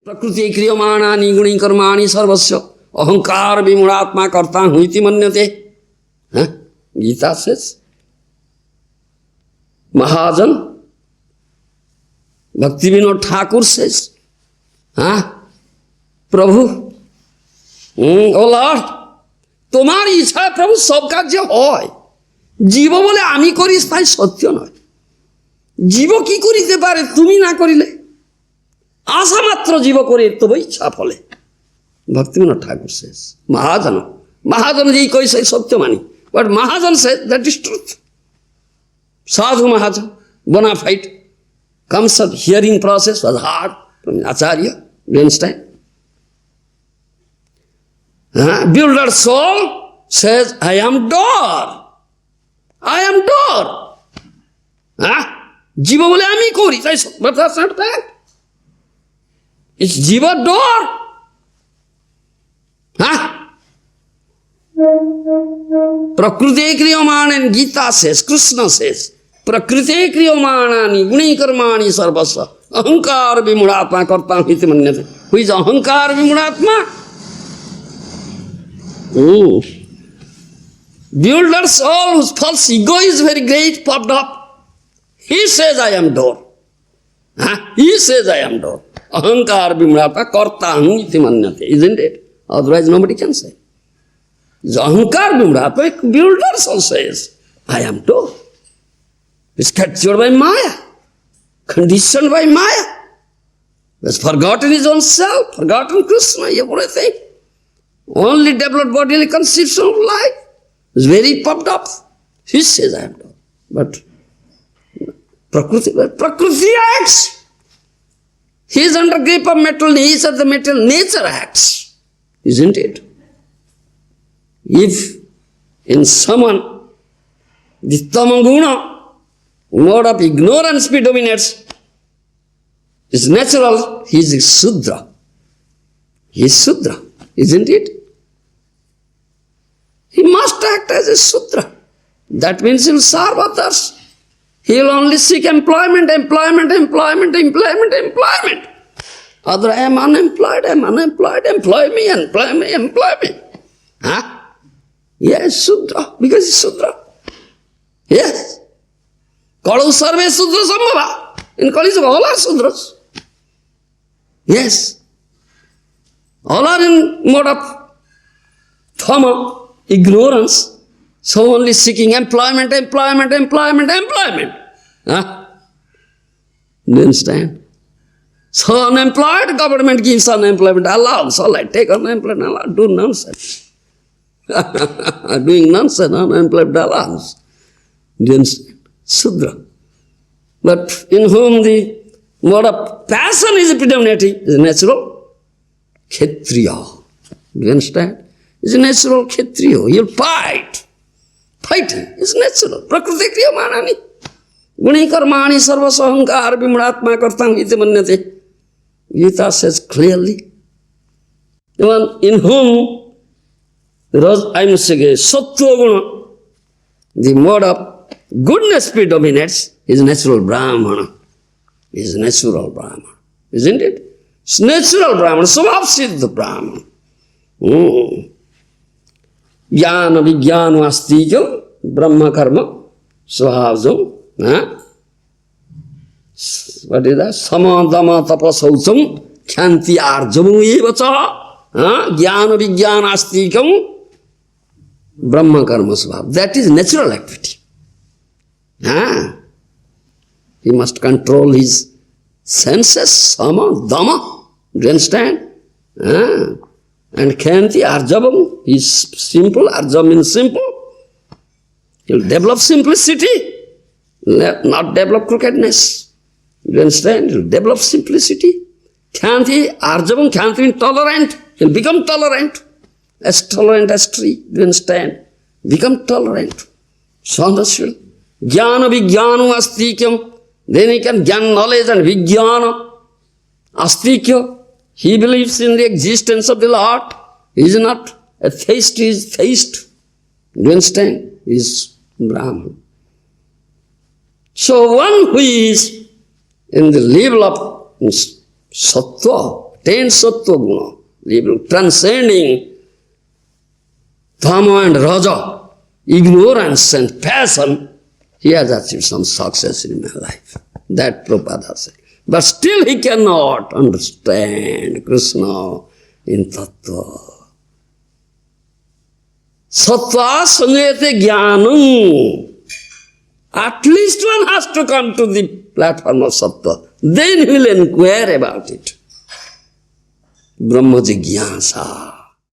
Prakriti kriyamani guni karmani sarvasya ahankar vimuratma karta huiti manyate. Gita says. Mahajan, Bhakti Vinod Thakur says, Prabhu, O Lord, তোমার ইচ্ছা প্রভু সব কার্য হয়, জীব বলে আমি করিস তাই সত্য নয়। জীব কি করিতে পারে তুমি না করিলে? আশা মাত্র জীব করে তবে ইচ্ছা ফলে। ভক্তি বিনোদ ঠাকুর শেষ। মহাজন যেই কইছে সত্য মানি, বাট মহাজন সে that is truth. Sadhu Mahajan, bona fide, comes up hearing process was hard from Acharya, do you understand? Builder soul says, I am door. I am door. Jiva bole ami kori, but that's not that. It's Jiva door. Prakriti kriyamana, and Gita says, Krsna says, Prakriti kriyamanani guni karmani sarvasya ahankar vimuratma karta hiti manyate. Who is ahankar vimuratma? Builder soul whose false ego is very great, popped up. He says, I am door. He says, I am door. Ahankar vimuratma karta hiti manyate. Isn't it? Otherwise nobody can say. Ahankar vimuratma, builder soul says, I am door. Is captured by Maya, conditioned by Maya, has forgotten his own self, forgotten Krsna, everything. Only developed bodily conception of life. Is very puffed up. He says, I am done. But Prakriti acts. He is under grip of metal, he is at the metal, nature acts. Isn't it? If in someone, the tamaguna, mode of ignorance predominates, it's natural, he is a Sudra. He is Sudra, isn't it? He must act as a Sudra. That means he will serve others. He will only seek employment. Other, I am unemployed, employ me. Yes, Sudra, because he is Sudra. Yes. Kalu sarve Sudra sambhava. In Kali Yuga, all are Sudras. Yes. All are in mode of thama, ignorance, so only seeking employment. Do you understand? So unemployed, government gives unemployment allowance. All right, take unemployment allowance, do nonsense. Doing nonsense, unemployment allowance. Do you understand? Sudra. But in whom the mode of passion is predominating is natural Kshatriya. Do you understand? It's natural Kshatriya. He'll fight. Fighting is natural. Prakriti kriyamanani guni karmani sarvasya ahankar vimuratma kartam iti manyate. Gita says clearly. The one in whom I must say sattva guna, the mode of goodness predominates, is natural Brahmana. Is natural Brahmana. Isn't it? It's natural Brahmana, Svabhav Siddha Brahmana. Jnana vijnana astikam brahma karma svabhavjam. What is that? Samadama tapasaucham kyanti arjamu evacha. Jnana vijnana astikam brahma karma svabhav. That is natural activity. He must control his senses, sama, dama, do you understand? And kyanti arjavam, he is simple, arjam means simple. He will develop simplicity, not develop crookedness. Do you understand? He will develop simplicity. Kyanti arjavam, kyanti means tolerant. He will become tolerant as tree. Do you understand? Become tolerant. So understood. Jnana vijnana astikyam. Then he can gain knowledge and vijnana. Astikya. He believes in the existence of the Lord. He is not a theist, he is theist. Do you understand? He is Brahman. So one who is in the level of sattva, 10 sattva guna, transcending Tama and Raja, ignorance and passion, he has achieved some success in my life. That Prabhupada said. But still he cannot understand Krishna in Tattva. Sattva sanjayate jnanam. At least one has to come to the platform of Sattva. Then he will inquire about it. Brahma Jigyasa.